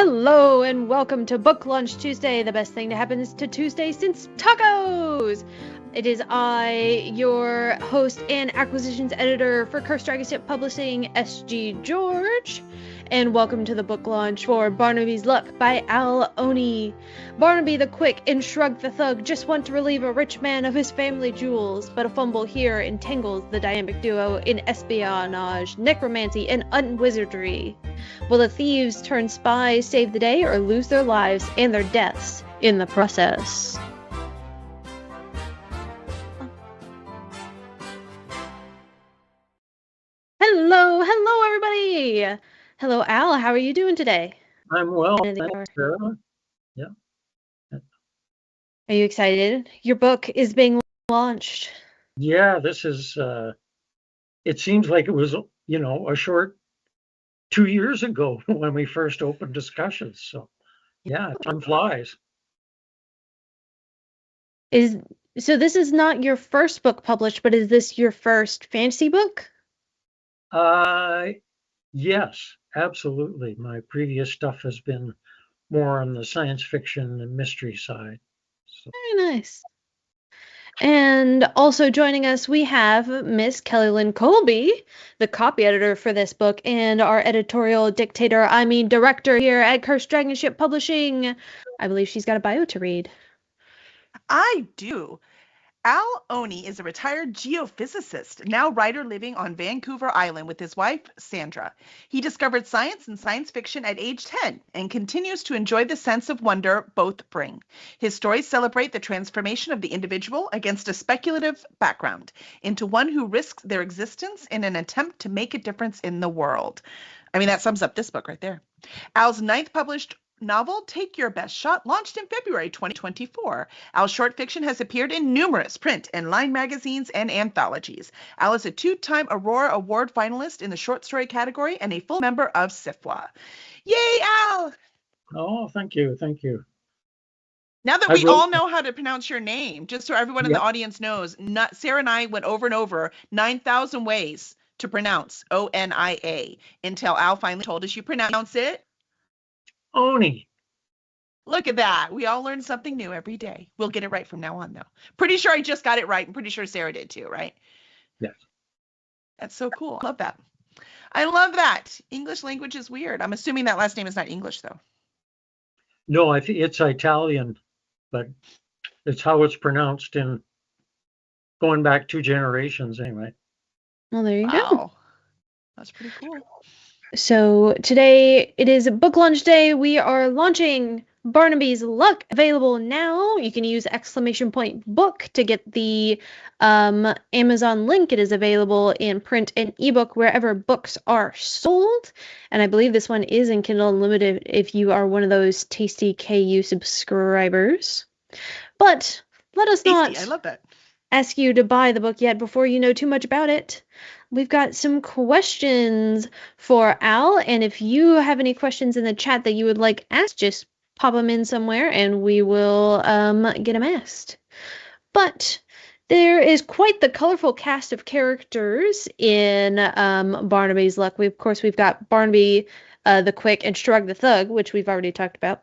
Hello and welcome to Book Lunch Tuesday, the best thing to happen to Tuesday since tacos! It is I, your host and acquisitions editor for Cursed Dragon Ship Publishing, SG George, and welcome to the book launch for Barnaby's Luck by Al Oni. Barnaby the Quick and Shrug the Thug just want to relieve a rich man of his family jewels, but a fumble here entangles the dynamic duo in espionage, necromancy, and unwizardry. Will the thieves turn spies save the day or lose their lives and their deaths in the process? Hello everybody! Hello Al, how are you doing today? I'm well, thanks, Sarah. Yeah. Are you excited? Your book is being launched. Yeah, this is, it seems like it was, a short 2 years ago when we first opened discussions. So yeah, time flies. So this is not your first book published, but is this your first fantasy book? Yes, absolutely. My previous stuff has been more on the science fiction and mystery side. So. Very nice. And also joining us, we have Miss Kelly Lynn Colby, the copy editor for this book, and our editorial director here at Cursed Dragon Ship Publishing. I believe she's got a bio to read. I do. Al Oni is a retired geophysicist, now writer living on Vancouver Island with his wife, Sandra. He discovered science and science fiction at age 10 and continues to enjoy the sense of wonder both bring. His stories celebrate the transformation of the individual against a speculative background into one who risks their existence in an attempt to make a difference in the world. I mean, that sums up this book right there. Al's ninth published novel, Take Your Best Shot, launched in February 2024. Al's short fiction has appeared in numerous print and line magazines and anthologies. Al is a two-time Aurora Award finalist in the short story category and a full member of SIFWA. Yay, Al! Oh, thank you. Thank you. Now that we all know how to pronounce your name, just so everyone in the audience knows, Sarah and I went over and over 9,000 ways to pronounce O-N-I-A until Al finally told us you pronounce it Oni. Look at that. We all learn something new every day. We'll get it right from now on, though. Pretty sure I just got it right. I'm pretty sure Sarah did too, right? Yes. That's so cool. I love that. I love that. English language is weird. I'm assuming that last name is not English, though. No, I think it's Italian, but it's how it's pronounced in going back 2 generations anyway. Well, there you go. That's pretty cool. So today it is book launch day. We are launching Barnaby's Luck, available now. You can use !book to get the Amazon link. It is available in print and ebook wherever books are sold. And I believe this one is in Kindle Unlimited if you are one of those tasty KU subscribers. But let us not I love that. Ask you to buy the book yet before you know too much about it. We've got some questions for Al, and if you have any questions in the chat that you would like asked, just pop them in somewhere and we will get them asked. But there is quite the colorful cast of characters in Barnaby's Luck. We've got Barnaby the Quick and Shrug the Thug, which we've already talked about.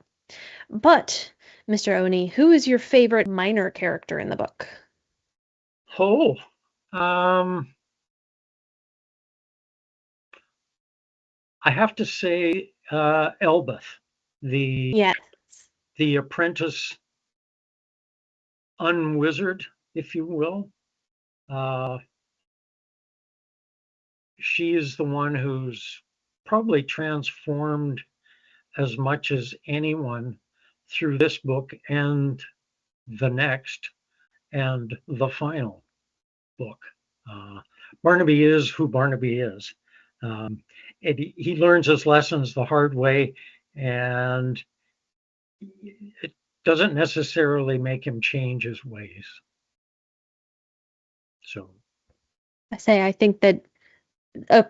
But, Mr. Oni, who is your favorite minor character in the book? Oh, I have to say Elbeth, the apprentice unwizard, if you will. She is the one who's probably transformed as much as anyone through this book and the next and the final book. Barnaby is who Barnaby is. He learns his lessons the hard way, and it doesn't necessarily make him change his ways. So I think that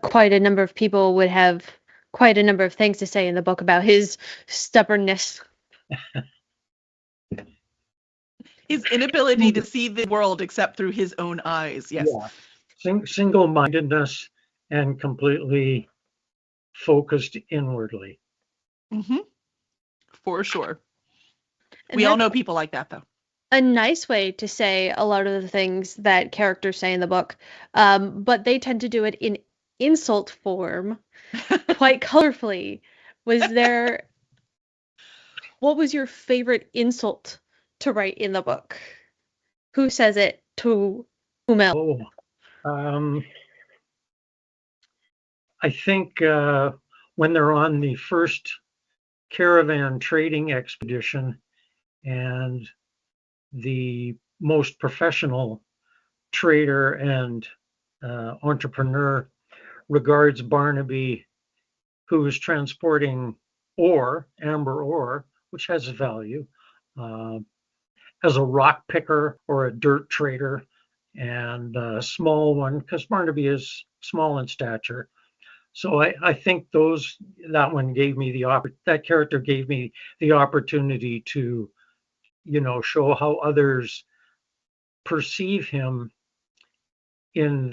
quite a number of people would have quite a number of things to say in the book about his stubbornness. His inability to see the world except through his own eyes. Yes. Yeah. Single-mindedness and completely focused inwardly. Mm-hmm. for sure. And We all that's know people like that, though. a nice way to say a lot of the things that characters say in the book, but they tend to do it in insult form quite colorfully. What was your favorite insult to write in the book? Who says it to whom else? Oh, I think when they're on the first caravan trading expedition and the most professional trader and entrepreneur regards Barnaby, who is transporting ore, amber ore, which has value, uh, as a rock picker or a dirt trader, and a small one, because Barnaby is small in stature. So I think that character gave me the opportunity to, show how others perceive him in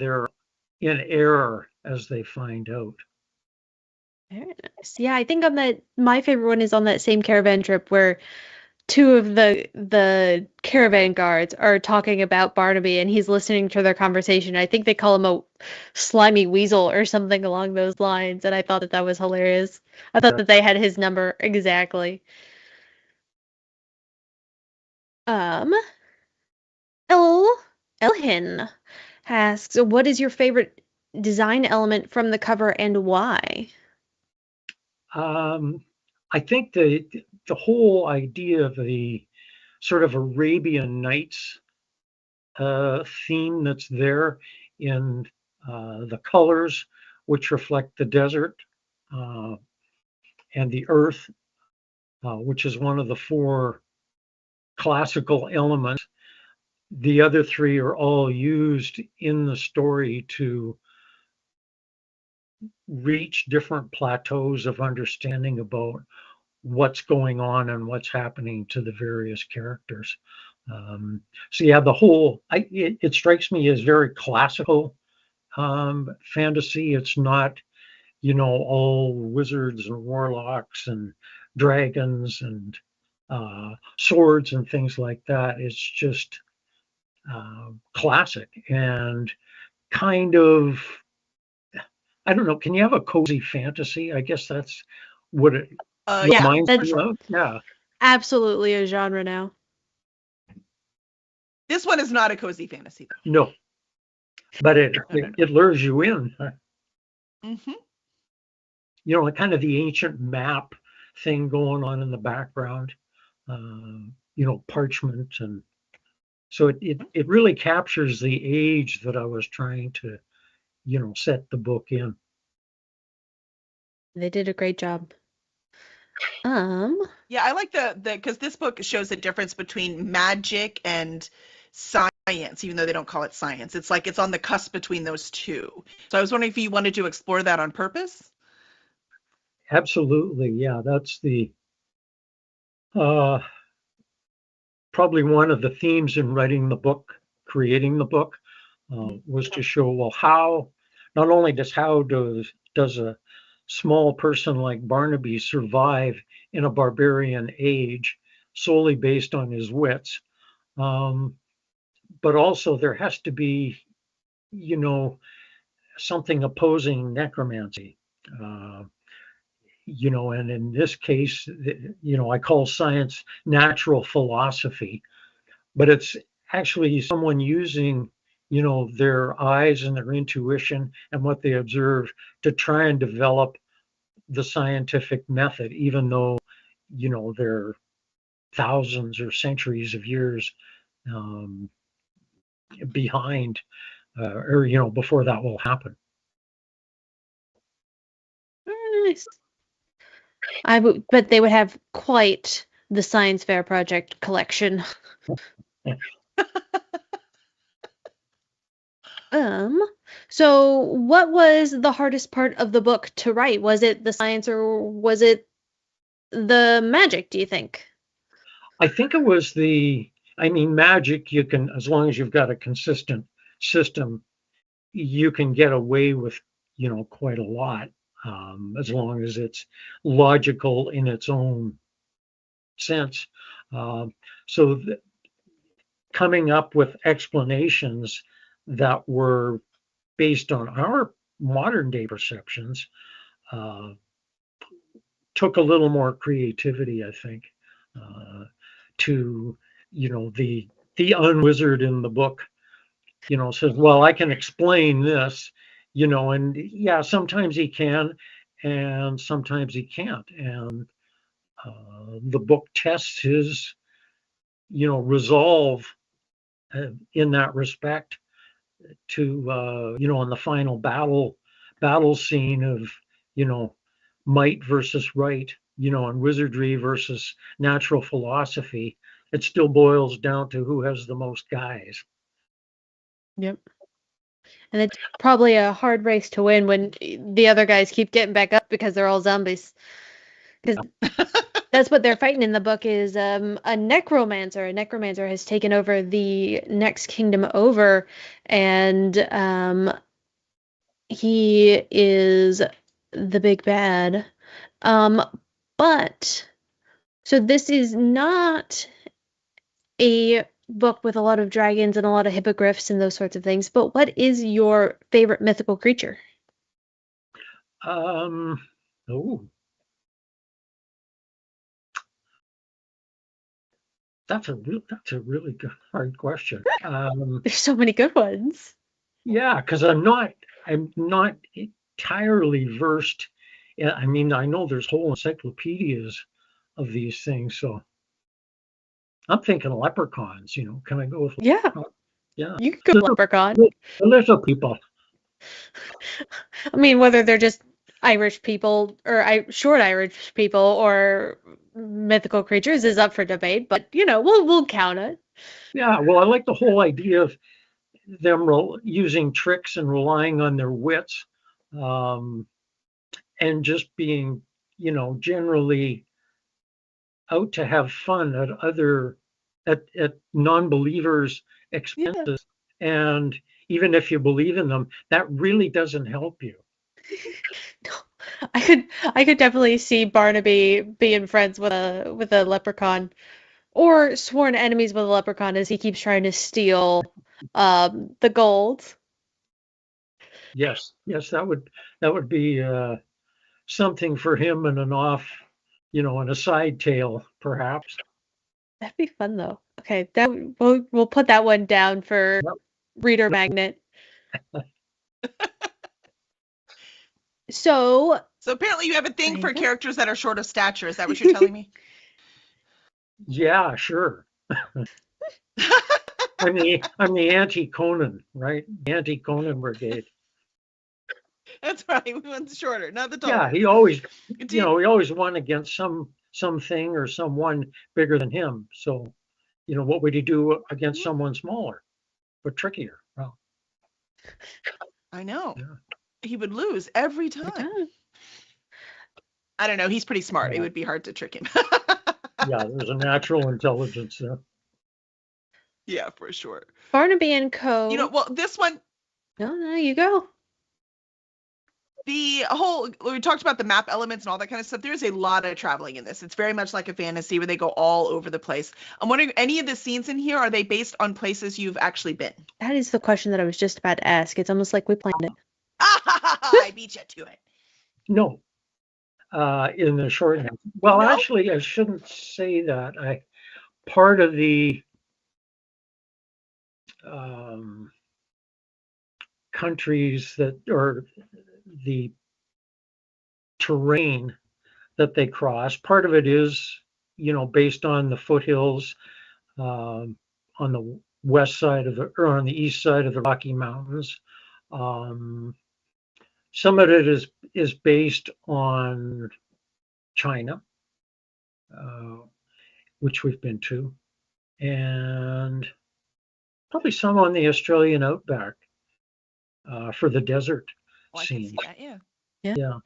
error as they find out. Very nice. Yeah, I think my favorite one is on that same caravan trip where two of the caravan guards are talking about Barnaby and he's listening to their conversation. I think they call him a slimy weasel or something along those lines, and I thought that was hilarious. I thought that they had his number exactly. Um, Elhin asks, what is your favorite design element from the cover and why? I think the whole idea of the sort of Arabian Nights theme that's there in the colors, which reflect the desert uh, and the earth, which is one of the four classical elements. The other three are all used in the story to reach different plateaus of understanding about what's going on and what's happening to the various characters. So yeah, it strikes me as very classical fantasy. It's not, all wizards and warlocks and dragons and swords and things like that. It's just classic and kind of, I don't know, can you have a cozy fantasy? I guess that's what it Yeah, reminds for me sure. of. Yeah. Absolutely a genre now. This one is not a cozy fantasy, though. No, but No. it lures you in. Mm-hmm. Kind of the ancient map thing going on in the background, parchment. And so it really captures the age that I was trying to, set the book in. They did a great job. Yeah, I like the because this book shows the difference between magic and science, even though they don't call it science. It's like it's on the cusp between those two. So I was wondering if you wanted to explore that on purpose. Absolutely. Yeah, that's the uh, probably one of the themes in writing the book, creating the book, was to show, well, not only does a small person like Barnaby survive in a barbarian age solely based on his wits, but also there has to be, you know, something opposing necromancy. Uh, and in this case, I call science natural philosophy, but it's actually someone using, their eyes and their intuition and what they observe to try and develop the scientific method, even though, they're thousands or centuries of years um, behind, or, before that will happen. Nice. But they would have quite the science fair project collection. So what was the hardest part of the book to write? Was it the science or was it the magic, do you think? I think it was magic, you can, as long as you've got a consistent system, you can get away with, quite a lot, as long as it's logical in its own sense. So coming up with explanations that were based on our modern day perceptions took a little more creativity, I think, to, the unwizard in the book, says, well, I can explain this, and yeah, sometimes he can, and sometimes he can't. And the book tests his, resolve in that respect to, in the final battle scene of, might versus right, and wizardry versus natural philosophy. It still boils down to who has the most guys. Yep. And it's probably a hard race to win when the other guys keep getting back up because they're all zombies. Because that's what they're fighting in the book is a necromancer. A necromancer has taken over the next kingdom over, and he is the big bad. But so this is not a book with a lot of dragons and a lot of hippogriffs and those sorts of things. But what is your favorite mythical creature? Oh, that's a really good, hard question. There's so many good ones. Yeah, because I'm not entirely versed. I mean, I know there's whole encyclopedias of these things, so I'm thinking leprechauns. Can I go with? Yeah, Yeah, you could go leprechaun. the little people. I mean, whether they're just Irish people or short Irish people or mythical creatures is up for debate, but we'll count it. Yeah, well, I like the whole idea of them using tricks and relying on their wits, and just being, generally out to have fun at non-believers' expenses. Yeah. And even if you believe in them, that really doesn't help you. I could definitely see Barnaby being friends with a leprechaun, or sworn enemies with a leprechaun as he keeps trying to steal the gold. Yes, that would be something for him and an off, and a side tale, perhaps. That'd be fun though. Okay, we'll put that one down for reader magnet. So apparently you have a thing for characters that are short of stature. Is that what you're telling me? Yeah, sure. I'm the anti-Conan, right? The anti-Conan brigade. That's right. We went shorter, not the taller. Yeah, he always won against something or someone bigger than him. So, what would he do against someone smaller but trickier? Well, I know. Yeah. He would lose every time. I don't know. He's pretty smart. Yeah. It would be hard to trick him. Yeah, there's a natural intelligence there. Yeah, for sure. Barnaby and Co. Well, this one. No, you go. The whole, we talked about the map elements and all that kind of stuff. There's a lot of traveling in this. It's very much like a fantasy where they go all over the place. I'm wondering, any of the scenes in here, are they based on places you've actually been? That is the question that I was just about to ask. It's almost like we planned it. I beat you to it. No. In the short end. Well, no? Actually, I shouldn't say that. Part of the countries that, or the terrain that they cross, part of it is, based on the foothills on the west side or on the east side of the Rocky Mountains. Some of it is based on China, which we've been to, and probably some on the Australian outback for the desert scene. I can see that, yeah.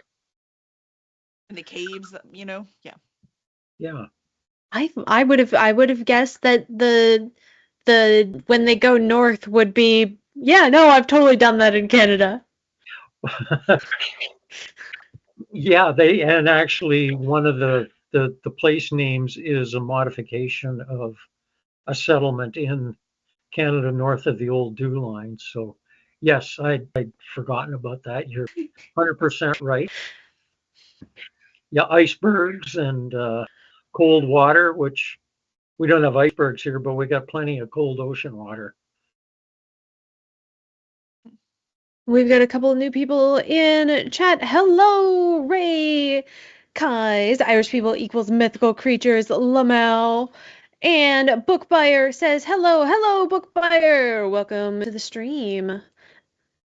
And the caves, yeah. Yeah. I would have guessed that the when they go north would be, I've totally done that in Canada. Yeah, and actually one of the the place names is a modification of a settlement in Canada north of the old Dew line. So yes, I'd forgotten about that. You're 100% right. Yeah, icebergs and cold water, which we don't have icebergs here, but we got plenty of cold ocean water. We've got a couple of new people in chat. Hello, Ray. Kai's Irish people equals mythical creatures, Lamel. And Book Buyer says, hello, Book Buyer. Welcome to the stream.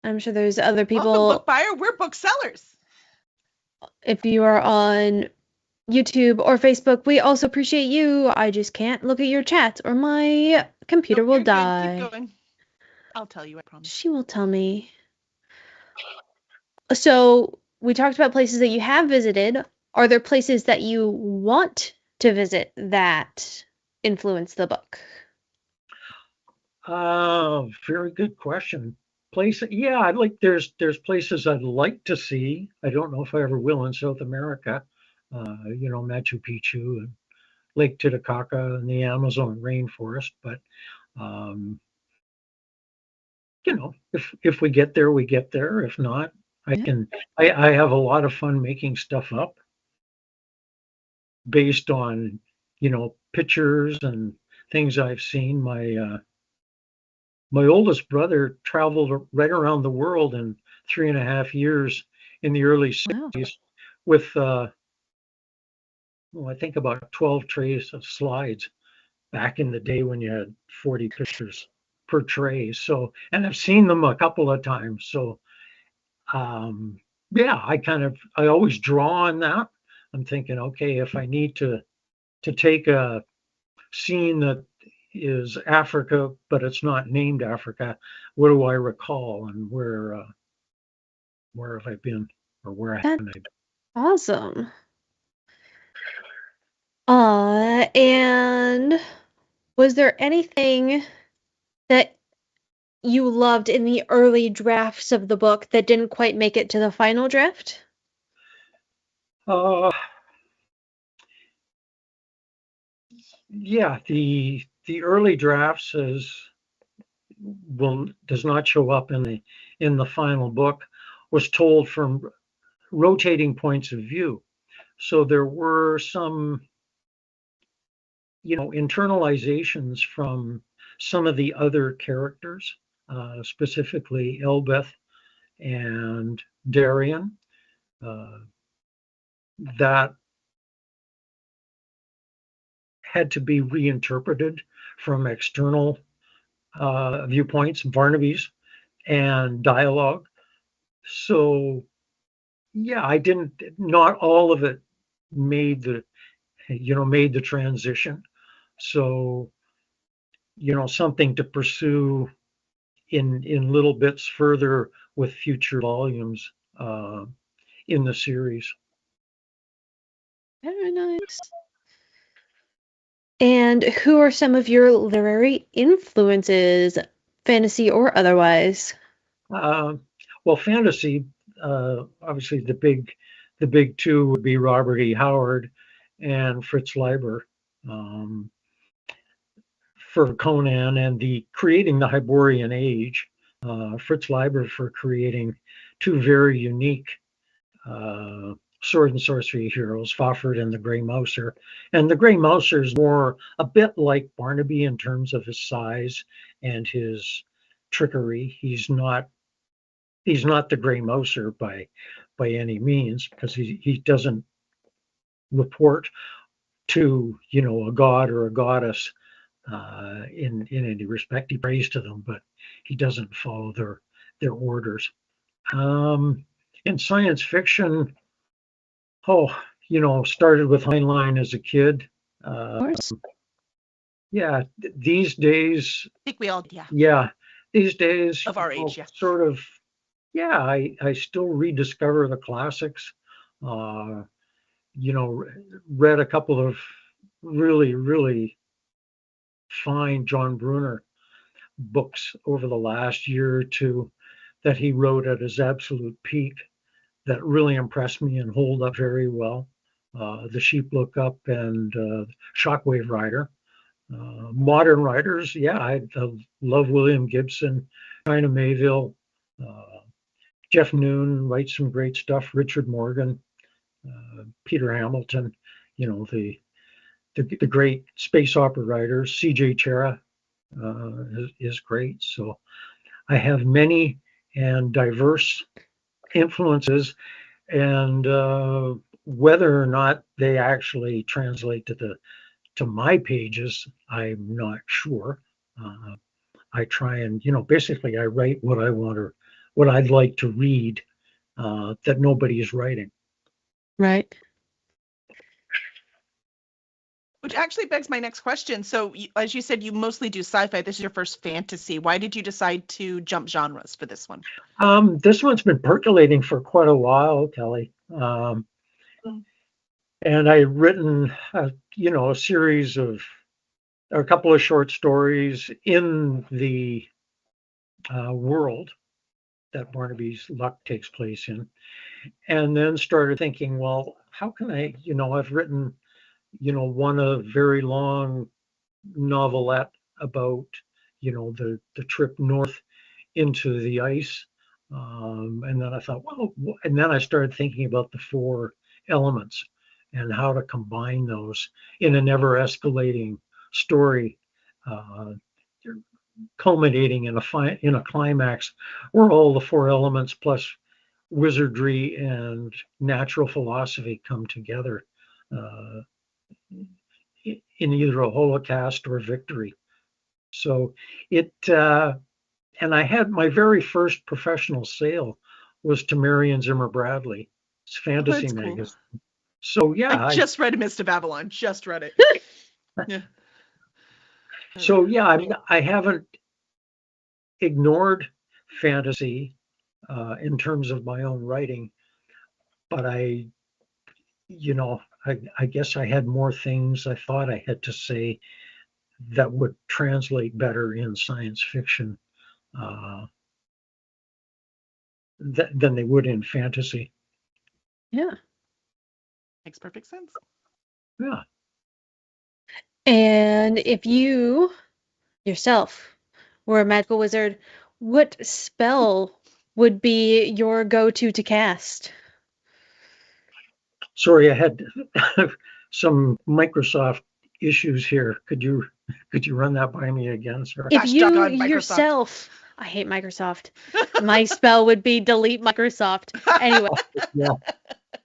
I'm sure there's other people. Welcome, book buyer. We're booksellers. If you are on YouTube or Facebook, we also appreciate you. I just can't look at your chats or my computer will You're good. die. Keep going. I'll tell you, I promise. She will tell me. So we talked about places that you have visited. Are there places that you want to visit that influence the book? Very good question. Yeah, I'd like there's places I'd like to see. I don't know if I ever will in South America. Machu Picchu and Lake Titicaca and the Amazon rainforest. But if we get there, we get there. If not, I have a lot of fun making stuff up based on, pictures and things I've seen. My oldest brother traveled right around the world in 3.5 years in the early 60s with, I think about 12 trays of slides back in the day when you had 40 pictures per tray. So, and I've seen them a couple of times. So, yeah, I always draw on that. I'm thinking, okay, if I need to take a scene that is Africa, but it's not named Africa, what do I recall and where have I been or where haven't I been? Awesome. And was there anything that you loved in the early drafts of the book that didn't quite make it to the final draft? Yeah, the early drafts does not show up in the final book, was told from rotating points of view. So there were some, internalizations from some of the other characters, specifically Elbeth and Darian, that had to be reinterpreted from external viewpoints, Barnaby's, and dialogue. So, yeah, not all of it made the transition. So, something to pursue in little bits further with future volumes in the series. Very nice. And who are some of your literary influences, fantasy or otherwise? Well, fantasy, obviously the big two would be Robert E. Howard and Fritz Leiber for Conan and the creating the Hyborian Age. Fritz Leiber for creating two very unique sword and sorcery heroes, Fafhrd and the Grey Mouser. And the Grey Mouser is more a bit like Barnaby in terms of his size and his trickery. He's not the Grey Mouser by any means, because he doesn't report to a god or a goddess in any respect. He prays to them, but he doesn't follow their orders. In science fiction, started with Heinlein as a kid. Of course. Yeah, these days. I think we all, yeah. Yeah, these days. Of our age, yeah. Sort of. Yeah, I still rediscover the classics. Read a couple of really, really fine John Brunner books over the last year or two that he wrote at his absolute peak that really impressed me and hold up very well. The Sheep Look Up and Shockwave Rider. Modern writers, yeah, I love William Gibson, China Mayville, Jeff Noon writes some great stuff. Richard Morgan, Peter Hamilton, the great space opera writers. C.J. Chera is great. So I have many and diverse influences, and whether or not they actually translate to my pages, I'm not sure. I try and basically I write what I want or what I'd like to read that nobody is writing. Right. Which actually begs my next question. So, as you said, you mostly do sci-fi. This is your first fantasy. Why did you decide to jump genres for this one? This one's been percolating for quite a while, Kelly. And I've written, a series of, or a couple of short stories in the world that Barnaby's Luck takes place in. And then started thinking, well, how can I've written, one a very long novelette about, the trip north into the ice. And then I thought, well, and then I started thinking about the four elements and how to combine those in an ever escalating story, culminating in a climax where all the four elements plus wizardry and natural philosophy come together in either a holocaust or victory. So and I had my very first professional sale was to Marion Zimmer Bradley. It's fantasy magazine. Cool. So yeah, I just read Mist of Avalon. Just read it. Yeah. So yeah, I haven't ignored fantasy in terms of my own writing, but I guess I had more things I thought I had to say that would translate better in science fiction than they would in fantasy. Yeah. Makes perfect sense. Yeah. And if you yourself were a magical wizard, what spell would be your go-to to cast? Sorry, I had some Microsoft issues here. Could you run that by me again, sir? If you yourself, I hate Microsoft. My spell would be delete Microsoft. Anyway, yeah.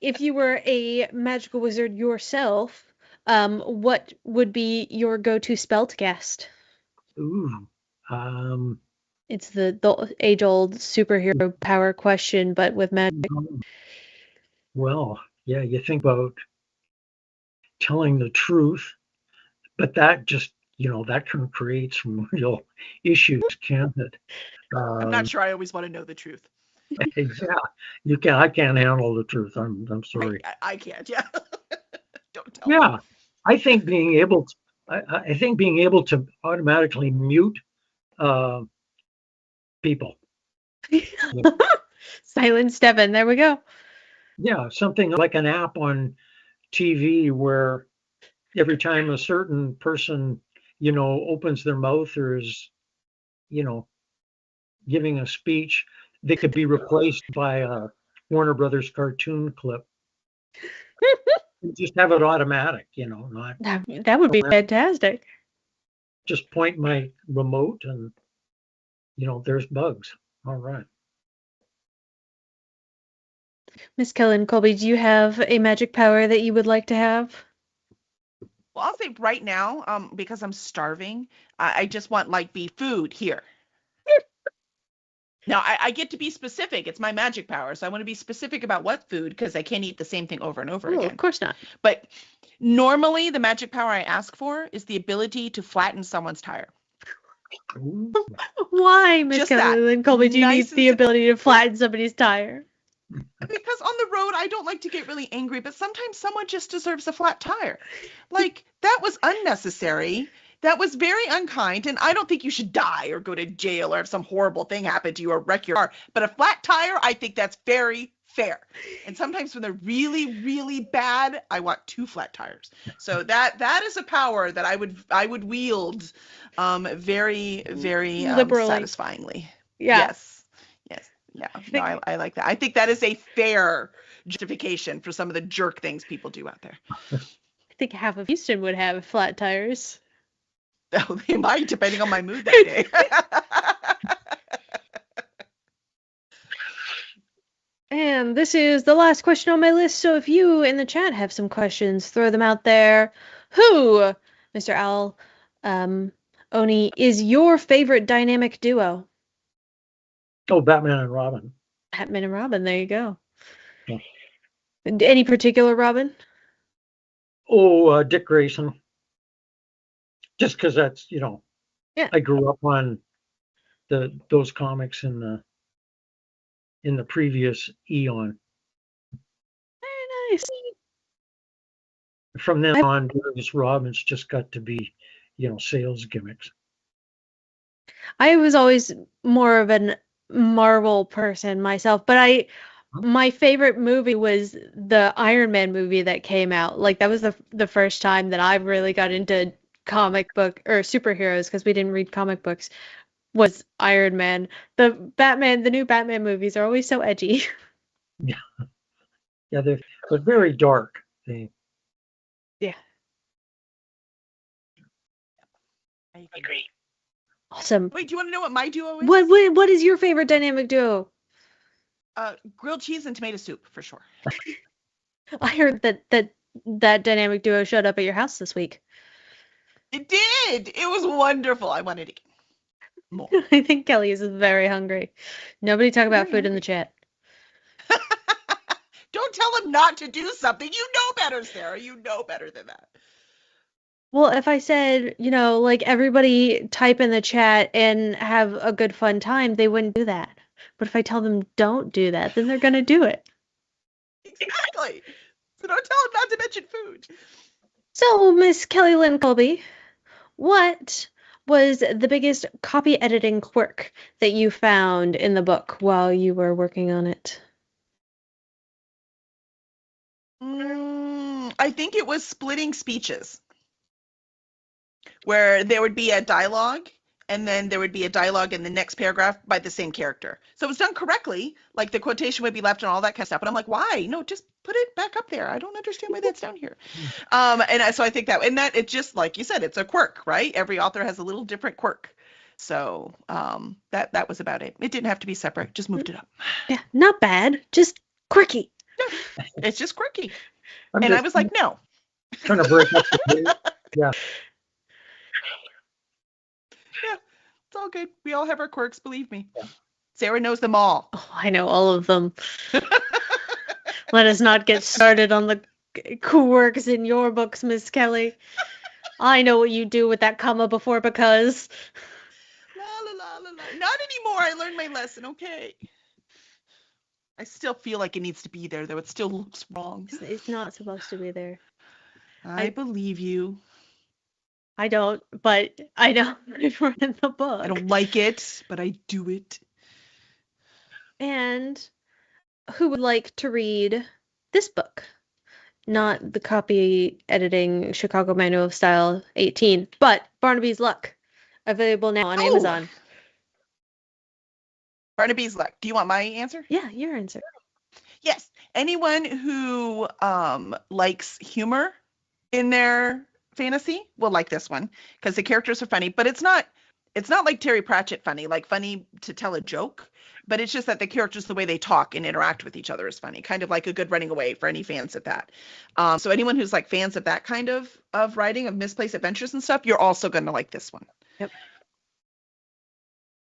If you were a magical wizard yourself, what would be your go-to spell to cast? Ooh. It's the age-old superhero power question, but with magic. Well, yeah, you think about telling the truth, but that just, that can create some real issues, can't it? I'm not sure I always want to know the truth. Yeah, I can't handle the truth. I'm sorry. I can't. Yeah. Don't tell me. I think being able to automatically mute people. Silent Steven. There we go. Yeah, something like an app on TV where every time a certain person, opens their mouth or is, giving a speech, they could be replaced by a Warner Brothers cartoon clip. Just have it automatic, not. That would be fantastic. Just point my remote and, there's bugs. All right. Miss Kellen Colby, do you have a magic power that you would like to have? Well, I'll say right now, because I'm starving, I just want be food here. Now, I get to be specific. It's my magic power, so I want to be specific about what food because I can't eat the same thing over and over again. Of course not. But normally, the magic power I ask for is the ability to flatten someone's tire. Ooh. Why, Miss Kellen Colby, do you need the ability to flatten somebody's tire? Because on the road, I don't like to get really angry, but sometimes someone just deserves a flat tire. That was unnecessary. That was very unkind, and I don't think you should die or go to jail or have some horrible thing happen to you or wreck your car. But a flat tire, I think that's very fair. And sometimes when they're really, really bad, I want 2 flat tires. So that is a power that I would wield very, very Liberally. satisfyingly. Yeah. Yes. Yes. Yeah. I No, think I like that. I think that is a fair justification for some of the jerk things people do out there. I think half of Houston would have flat tires. Oh, they might, depending on my mood that day. And this is the last question on my list, so if you in the chat have some questions, throw them out there. Who, Mr. Owl, Oni, is your favorite dynamic duo? Oh, Batman and Robin. Batman and Robin, there you go. Yeah. Any particular Robin? Oh, Dick Grayson. Just because that's, Yeah. I grew up on those comics in the previous eon. Very nice. From then on, various Robins just got to be, sales gimmicks. I was always more of an Marvel person myself, but my favorite movie was the Iron Man movie that came out. Like that was the first time that I really got into comic book or superheroes because we didn't read comic books. Was Iron Man. The new Batman movies are always so edgy. Yeah, yeah, they're very dark. Yeah. I agree. Awesome. Wait, do you want to know what my duo is? What is your favorite dynamic duo? Grilled cheese and tomato soup, for sure. I heard that dynamic duo showed up at your house this week. It did. It was wonderful. I wanted to get more. I think Kelly is very hungry. Nobody talk about food in the chat. Don't tell him not to do something. You know better, Sarah. You know better than that. Well, if I said, like everybody type in the chat and have a good fun time, they wouldn't do that. But if I tell them don't do that, then they're gonna do it. Exactly. So don't tell him not to mention food. So, Miss Kelly Lynn Colby, what was the biggest copy editing quirk that you found in the book while you were working on it? I think it was splitting speeches, where there would be a dialogue and then there would be a dialogue in the next paragraph by the same character. So it was done correctly, like the quotation would be left and all that kind of stuff. But I'm like, why? No, just put it back up there. I don't understand why that's down here. So I think that it just, like you said, it's a quirk, right? Every author has a little different quirk. So that was about it. It didn't have to be separate. Just moved it up. Yeah, not bad, just quirky. It's just quirky. I was like, no. Trying to break up the pace. Yeah. Yeah, it's all good. We all have our quirks, believe me. Yeah. Sarah knows them all. Oh, I know all of them. Let us not get started on the quirks in your books, Miss Kelly. I know what you do with that comma before because. La la la la la. Not anymore. I learned my lesson. Okay. I still feel like it needs to be there, though. It still looks wrong. It's not supposed to be there. I believe you. I don't, but I know I've read the book. I don't like it, but I do it. And who would like to read this book? Not the copy editing Chicago Manual of Style 18, but Barnaby's Luck, available now on Amazon. Barnaby's Luck. Do you want my answer? Yeah, your answer. Yes. Anyone who likes humor in their fantasy will like this one because the characters are funny, but it's not like Terry Pratchett funny, like funny to tell a joke, but it's just that the characters, the way they talk and interact with each other is funny, kind of like A Good Running Away for any fans of that. So anyone who's like fans of that kind of writing, of misplaced adventures and stuff, you're also going to like this one. Yep.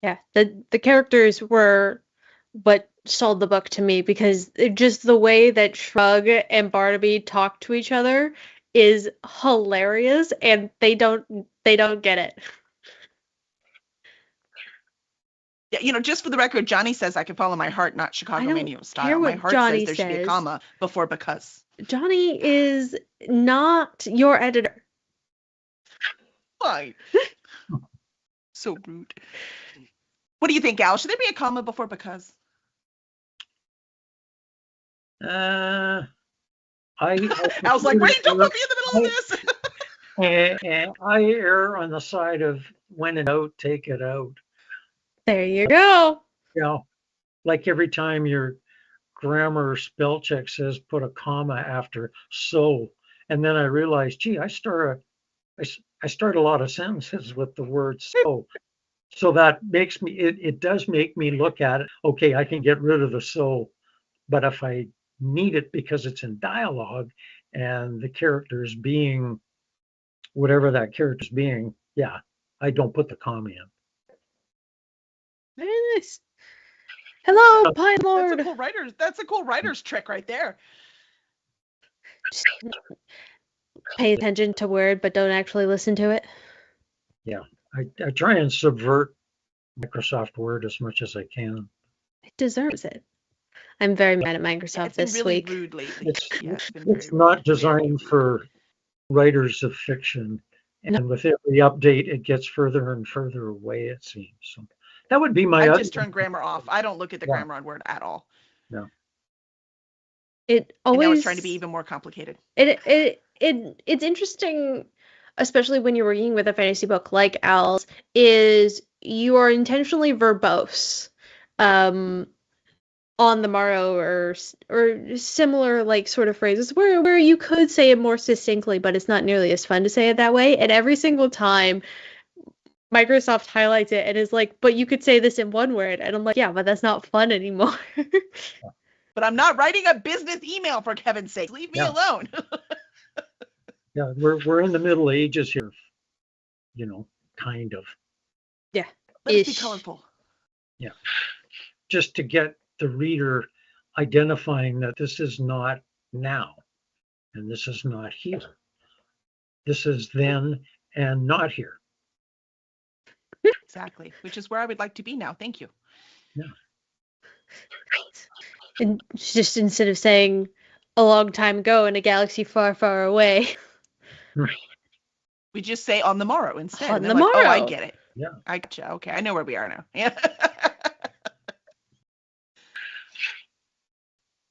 Yeah, the characters were what sold the book to me because just the way that Shrug and Barnaby talk to each other is hilarious, and they don't get it. Yeah, just for the record, Johnny says I can follow my heart, not Chicago Manual Style. My heart Johnny says there should be a comma before because. Johnny is not your editor. Why? So rude. What do you think, Al? Should there be a comma before because? I I was like, wait, don't put me in the middle of this. and I err on the side of when in doubt, take it out. There you go. You know, like every time your grammar or spell check says put a comma after so, and then I realized, gee, I start a lot of sentences with the word so. So that makes me, it does make me look at it. Okay, I can get rid of the so, but if I need it because it's in dialogue and the character is being whatever that character's being, yeah, I don't put the comma in. Very nice. Hello, Yeah. Pine That's a Lord. cool writer's. That's a cool writer's trick right there. Just pay attention to word, but don't actually listen to it. Yeah, I try and subvert Microsoft Word as much as I can. It deserves it. I'm very mad at Microsoft Yeah, it's been this really week. rude lately. It's Yeah, it's been it's very not rude. Very designed rude. for writers of fiction, No, and with every update, it gets further and further away. It seems so. That would be my I've other. just turned grammar off. I don't look at the Yeah, grammar on Word at all. yeah. it And now it's trying to be always even more complicated. it's interesting, especially when you're working with a fantasy book like Al's, is you are intentionally verbose. On the morrow or similar like sort of phrases where you could say it more succinctly, but it's not nearly as fun to say it that way. And every single time Microsoft highlights it and is like, but you could say this in one word. And I'm like, yeah, but that's not fun anymore. But I'm not writing a business email, for heaven's sake. Leave me Yeah, alone. yeah. We're in the Middle Ages here, kind of. Yeah. Let us be Ish. colorful. Yeah, just to get the reader identifying that this is not now and this is not here. This is then and not here. Exactly. Which is where I would like to be now. Thank you. Yeah. And just instead of saying a long time ago in a galaxy far, far away, We just say on the morrow instead. on And the they're like, oh, I morrow. get it. Yeah. I gotcha. Okay, I know where we are now. Yeah.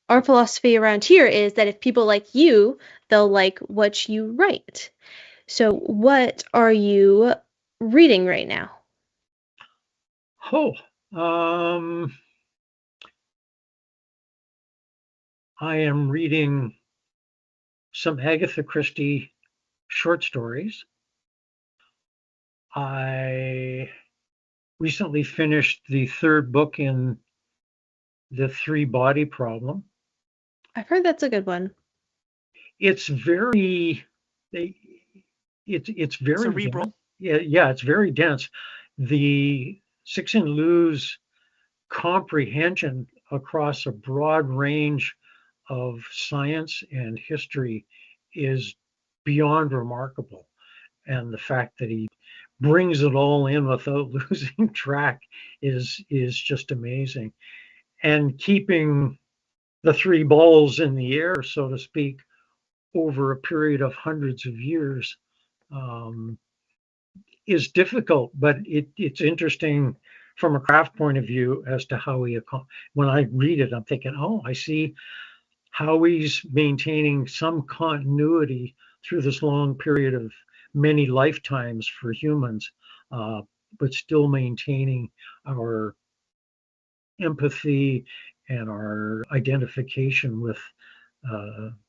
Our philosophy around here is that if people like you, they'll like what you write. So, what are you reading right now? Oh, um, I am reading some Agatha Christie short stories. I recently finished the third book in the Three Body Problem. I've heard that's a good one. It's very, it's very dense. Cerebral. Yeah, it's very dense. The Cixin Liu's comprehension across a broad range of science and history is beyond remarkable. And the fact that he brings it all in without losing track is just amazing. And keeping the three balls in the air, so to speak, over a period of hundreds of years um, is difficult, but it's interesting from a craft point of view as to how he, when I read it, I'm thinking, oh, I see how he's maintaining some continuity through this long period of many lifetimes for humans, uh, but still maintaining our empathy and our identification with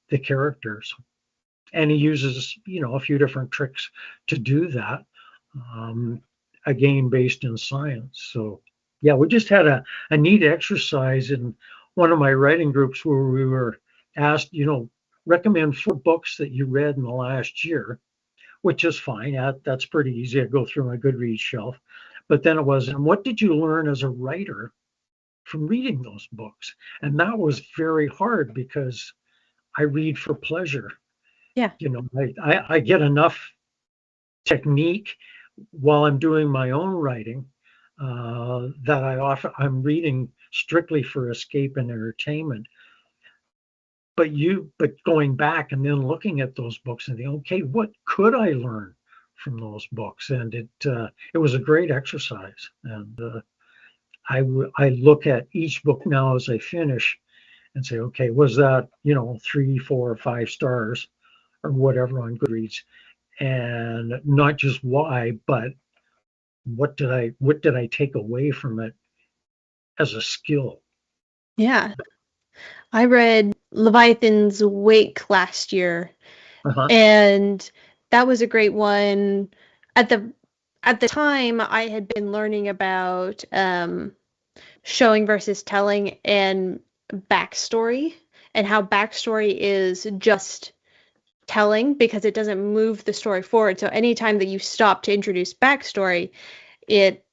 the characters. And he uses, a few different tricks to do that. Um, again, based in science. So, yeah, we just had a neat exercise in one of my writing groups where we were asked, recommend 4 books that you read in the last year, which is fine. That's pretty easy. I go through my Goodreads shelf. But then it was, and what did you learn as a writer from reading those books? And that was very hard because I read for pleasure. Yeah. I get enough technique while I'm doing my own writing that I'm reading strictly for escape and entertainment. But going back and then looking at those books and thinking, okay, what could I learn from those books? And it was a great exercise. And I look at each book now as I finish and say, okay, was that, 3, 4, or 5 stars or whatever on Goodreads? And not just why, but what did I take away from it as a skill? Yeah. I read Leviathan's Wake last year, Uh-huh. and that was a great one. At the time, I had been learning about showing versus telling and backstory, and how backstory is just telling because it doesn't move the story forward. So anytime that you stop to introduce backstory, it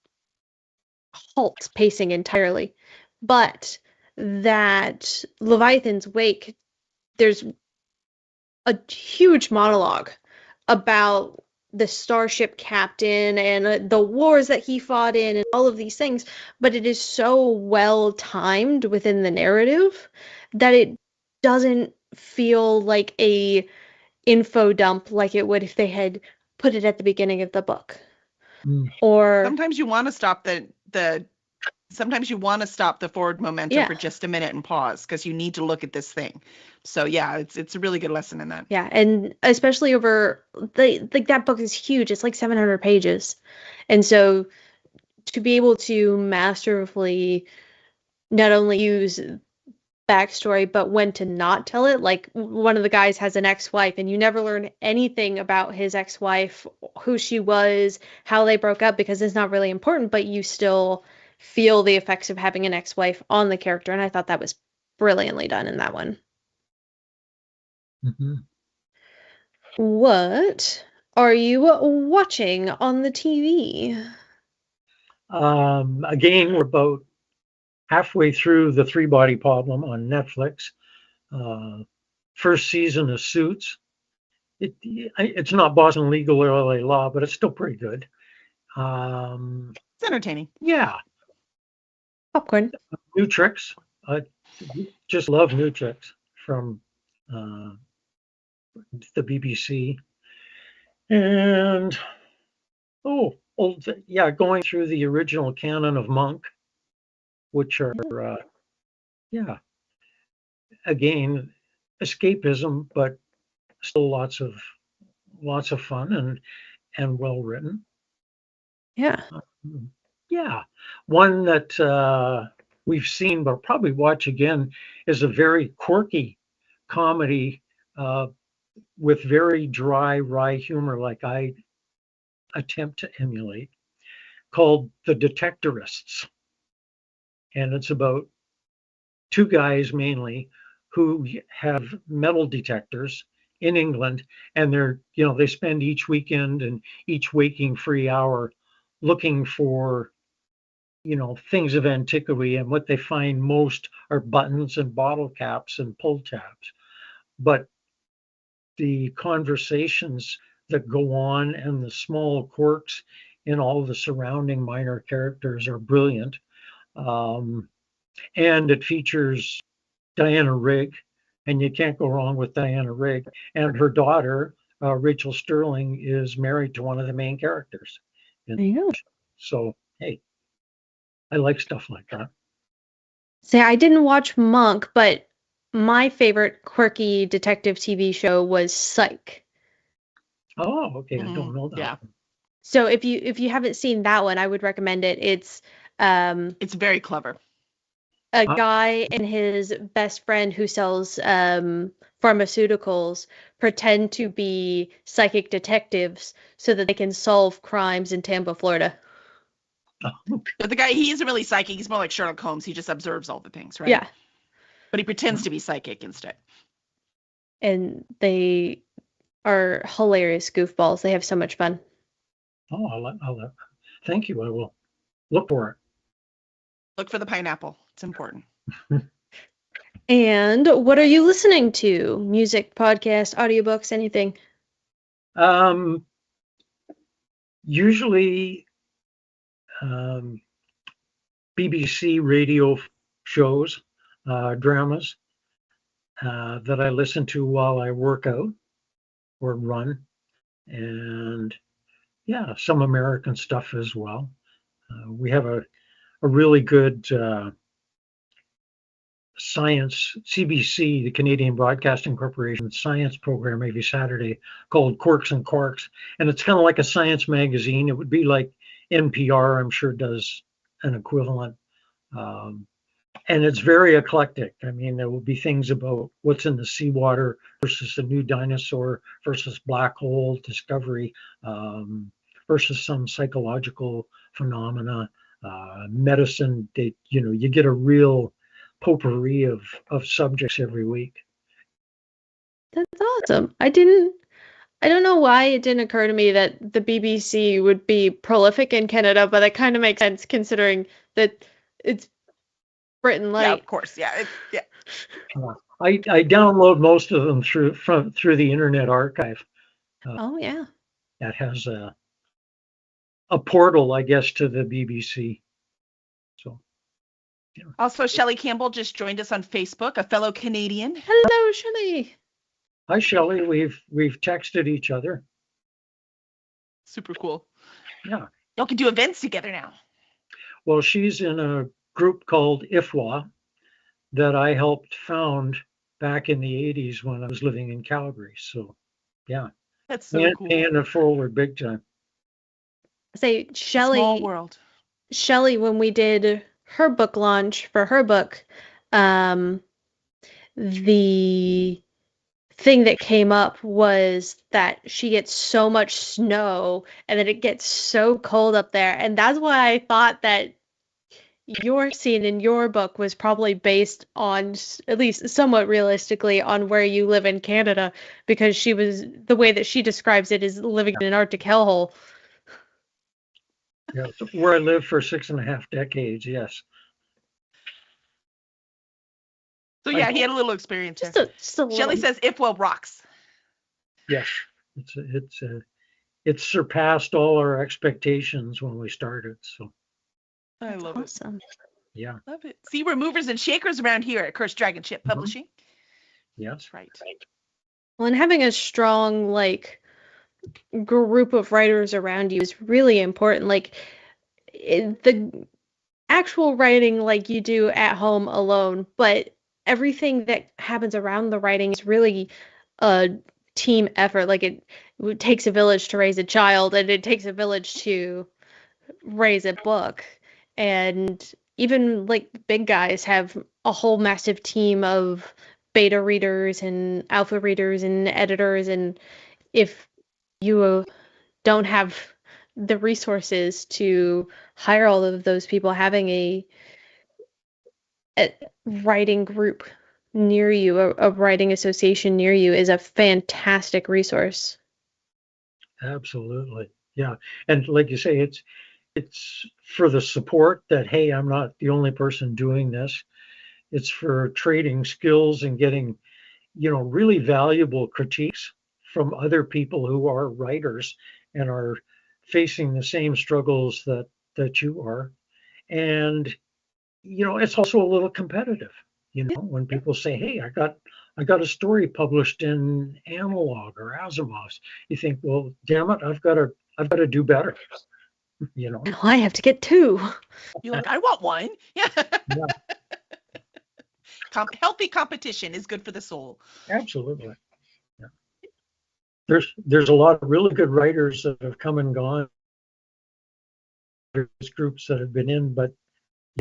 halts pacing entirely. But that Leviathan's Wake, there's a huge monologue about the starship captain and the wars that he fought in and all of these things, but it is so well timed within the narrative that it doesn't feel like a info dump like it would if they had put it at the beginning of the book. Mm. Or Sometimes you want to stop sometimes you want to stop the forward momentum yeah. for just a minute and pause because you need to look at this thing. So yeah, it's a really good lesson in that. Yeah, and especially over like that book is huge. It's like 700 pages. And so to be able to masterfully not only use backstory, but when to not tell it. Like one of the guys has an ex-wife, and you never learn anything about his ex-wife, who she was, how they broke up, because it's not really important, but you still feel the effects of having an ex-wife on the character. And I thought that was brilliantly done in that one. Mm-hmm. What are you watching on the TV? Again, we're about halfway through The Three Body Problem on Netflix. Uh, First season of Suits. It's not Boston Legal or LA Law, but it's still pretty good. It's entertaining. Yeah, Popcorn. New Tricks. I just love New Tricks from uh, the BBC. And yeah, going through the original canon of Monk, which are yeah, again, escapism, but still lots of fun and well written. Yeah. Yeah, one that we've seen but probably watch again is a very quirky comedy with very dry, wry humor, like I attempt to emulate, called The Detectorists, and it's about two guys mainly who have metal detectors in England, and they spend each weekend and each waking free hour looking for things of antiquity, and what they find most are buttons and bottle caps and pull tabs. But the conversations that go on and the small quirks in all the surrounding minor characters are brilliant. Um, and it features Diana Rigg, and you can't go wrong with Diana Rigg. And her daughter, Rachel Sterling, is married to one of the main characters. There you go. So, hey, I like stuff like that. Say, I didn't watch Monk, but my favorite quirky detective TV show was Psych. Oh, okay. I don't know that. Yeah. So if you haven't seen that one, I would recommend it. It's It's very clever. a guy and his best friend who sells pharmaceuticals pretend to be psychic detectives so that they can solve crimes in Tampa, Florida. But the guy, he isn't really psychic. He's more like Sherlock Holmes. He just observes all the things, right? Yeah. But he pretends to be psychic instead. And they are hilarious goofballs. They have so much fun. Oh, thank you. I will look for Look for the pineapple. It's important. And what are you listening to? Music, podcast, audiobooks, anything? it. Usually BBC radio shows, dramas that I listen to while I work out or run, and yeah, some American stuff as well. We have a really good science, CBC, the Canadian Broadcasting Corporation science program every Saturday called Quirks and Quarks. And it's kind of like a science magazine. It would be like NPR, I'm sure, does an equivalent. Um, and it's very eclectic. I mean, there will be things about what's in the seawater versus a new dinosaur versus black hole discovery versus some psychological phenomena, medicine. You get a real potpourri of subjects every week. That's awesome. I don't know why it didn't occur to me that the BBC would be prolific in Canada, but that kind of makes sense considering that it's Britain Yeah, Light. of course. Yeah. Yeah. I download most of them through the Internet Archive. Oh yeah. That has a portal, I guess, to the BBC. So. Yeah. Also, Shelley Campbell just joined us on Facebook, a fellow Canadian. Hello, Shelley. Hi, Shelley. We've texted each other. Super cool. Yeah. Y'all can do events together now. Well, she's in a group called IFWA that I helped found back in the 80s when I was living in Calgary. So, yeah. That's so cool. Paying it forward big time. Say, Small world. Shelley, when we did her book launch for her book, the thing that came up was that she gets so much snow and that it gets so cold up there. And that's why I thought that your scene in your book was probably based on, at least somewhat realistically, on where you live in Canada, because the way that she describes it is living in an Arctic hellhole. Yeah, where I lived for 6.5 decades, yes. So yeah, he had a little experience there. Just a Shelley little. says IFWA rocks. Yes, it's surpassed all our expectations when we started. So I love it. Awesome. Yeah. Love it. See, we're movers and shakers around here at Cursed Dragon Ship Publishing. Yes. That's right. Well, and having a strong group of writers around you is really important. The actual writing you do at home alone, but everything that happens around the writing is really a team effort. It takes a village to raise a child, and it takes a village to raise a book. And even big guys have a whole massive team of beta readers and alpha readers and editors, and if you don't have the resources to hire all of those people, having a writing group near you, a writing association near you, is a fantastic resource. Absolutely. Yeah. And like you say, it's for the support that, hey, I'm not the only person doing this. It's for trading skills and getting, really valuable critiques from other people who are writers and are facing the same struggles that you are. And, it's also a little competitive, when people say, hey, I got a story published in Analog or Asimov's. You think, well, damn it, I've got to do better. Now I have to get two. You're like, I want one. Yeah. Yeah. Healthy competition is good for the soul. Absolutely. Yeah. There's a lot of really good writers that have come and gone. There's groups that have been in, but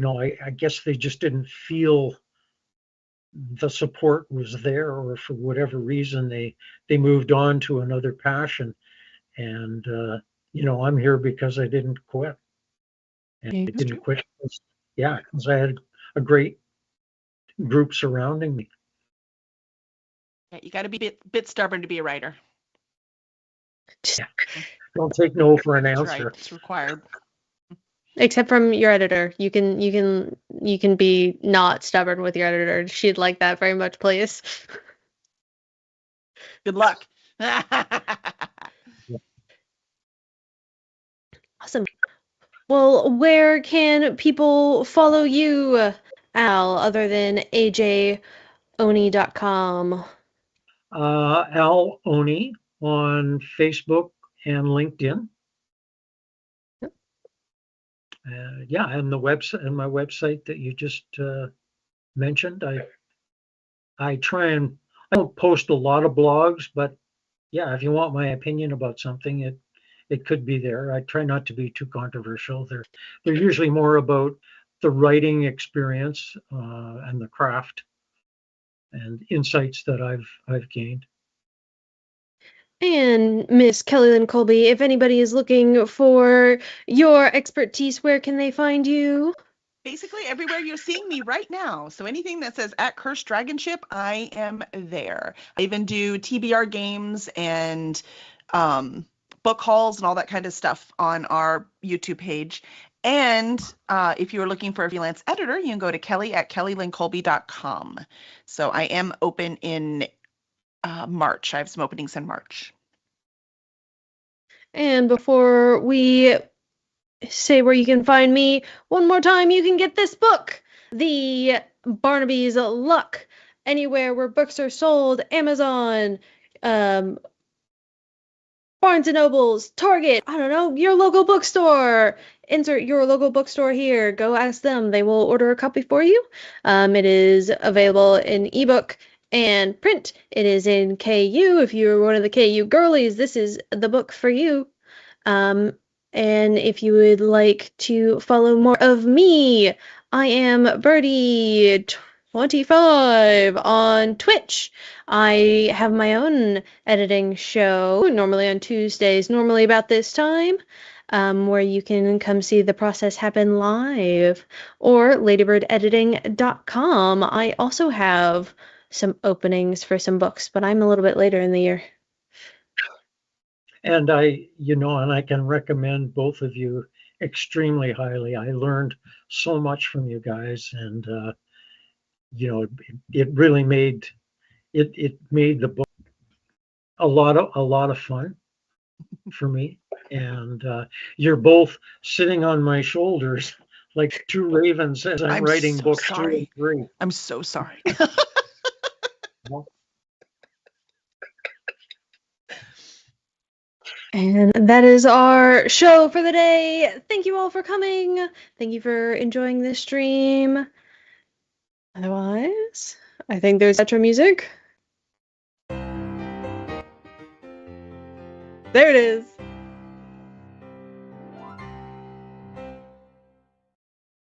I guess they just didn't feel the support was there, or for whatever reason they moved on to another passion. And I'm here because I didn't quit. And I didn't quit because I had a great group surrounding me. Yeah, you got to be a bit stubborn to be a writer. Yeah. Don't take no for an answer. That's right. It's required. Except from your editor. You can be not stubborn with your editor. She'd like that very much, please. Good luck. Awesome. Well, where can people follow you, Al, other than ajoni.com? Al Oni on Facebook and LinkedIn. And my website that you just mentioned. I try and I don't post a lot of blogs, but yeah, if you want my opinion about something, it could be there. I try not to be too controversial. They're usually more about the writing experience and the craft and insights that I've gained. And Miss Kelly Lynn Colby, if anybody is looking for your expertise, where can they find you? Basically everywhere you're seeing me right now. So anything that says at Cursed Dragonship, I am there. I even do TBR games and book hauls and all that kind of stuff on our YouTube page. And if you're looking for a freelance editor, you can go to Kelly at kellylynncolby.com. So I am open in March. I have some openings in March. And before we say where you can find me, one more time, you can get this book, The Barnaby's Luck, anywhere where books are sold, Amazon, Barnes and Nobles, Target, I don't know, your local bookstore. Insert your local bookstore here. Go ask them. They will order a copy for you. It is available in ebook and print. It is in KU. If you're one of the KU girlies, this is the book for you. Um, and if you would like to follow more of me, I am Birdie25 on Twitch. I have my own editing show, normally on Tuesdays, normally about this time, where you can come see the process happen live. Or ladybirdediting.com. I also have some openings for some books, but I'm a little bit later in the year. And I can recommend both of you extremely highly. I learned so much from you guys, and it really made the book a lot of fun for me. And you're both sitting on my shoulders like two ravens as I'm writing so books sorry. 2 and 3. I'm so sorry. And that is our show for the day. Thank you all for coming. Thank you for enjoying this stream. Otherwise, I think there's outro music. There it is.